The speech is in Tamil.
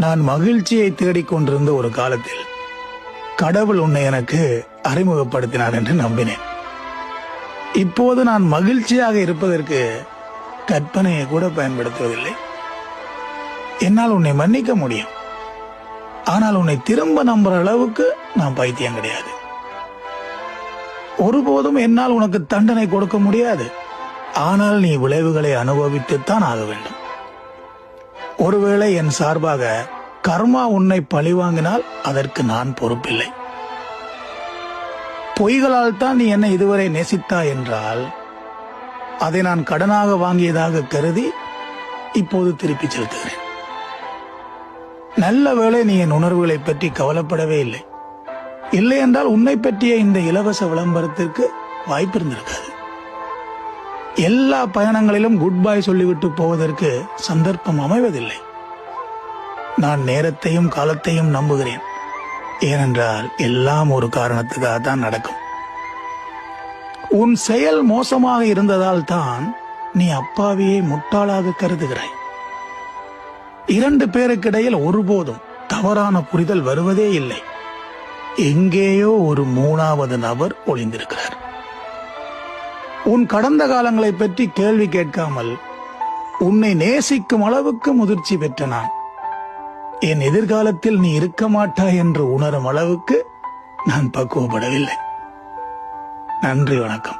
நான் மகிழ்ச்சியை தேடிக்கொண்டிருந்த ஒரு காலத்தில் கடவுள் உன்னை எனக்கு அறிமுகப்படுத்தினார் என்று நம்பினேன். இப்போது நான் மகிழ்ச்சியாக இருப்பதற்கு கற்பனையை கூட பயன்படுத்துவதில்லை. என்னால் உன்னை மன்னிக்க முடியும், ஆனால் உன்னை திரும்ப நம்புற அளவுக்கு நான் பைத்தியம் கிடையாது. ஒருபோதும் என்னால் உனக்கு தண்டனை கொடுக்க முடியாது, ஆனால் நீ விளைவுகளை அனுபவித்துத்தான் ஆக வேண்டும். ஒருவேளை என் சார்பாக கர்மா உன்னை பழிவாங்கினால் அதற்கு நான் பொறுப்பில்லை. பொய்களால் தான் நீ என்னை இதுவரை நேசித்தாய் என்றால் அதை நான் கடனாக வாங்கியதாக கருதி இப்போது திருப்பி செலுத்துகிறேன். நல்ல வேளை நீ என் உணர்வுகளை பற்றி கவலைப்படவே இல்லை. இல்லை என்றால் உன்னை பற்றிய இந்த இலவச விளம்பரத்திற்கு வாய்ப்பு இருந்திருக்காது. எல்லா பயணங்களிலும் குட் பை சொல்லிவிட்டு போவதற்கு சந்தர்ப்பம் அமைவதில்லை. நான் நேரத்தையும் காலத்தையும் நம்புகிறேன். ஏனென்றால் எல்லாம் ஒரு காரணத்துக்காக தான் நடக்கும். உன் செயல் மோசமாக இருந்ததால் தான் நீ அப்பாவியை முட்டாளாக கருதுகிறாய். இரண்டு பேருக்கிடையில் ஒருபோதும் தவறான புரிதல் வருவதே இல்லை. எங்கேயோ ஒரு மூணாவது நபர் ஒளிந்திருக்கிறார். உன் கடந்த காலங்களை பற்றி கேள்வி கேட்காமல் உன்னை நேசிக்கும் அளவுக்கு முதிர்ச்சி பெற்ற நான் என் எதிர்காலத்தில் நீ இருக்க மாட்டாய் என்று உணரும் அளவுக்கு நான் பக்குவப்படவில்லை. நன்றி, வணக்கம்.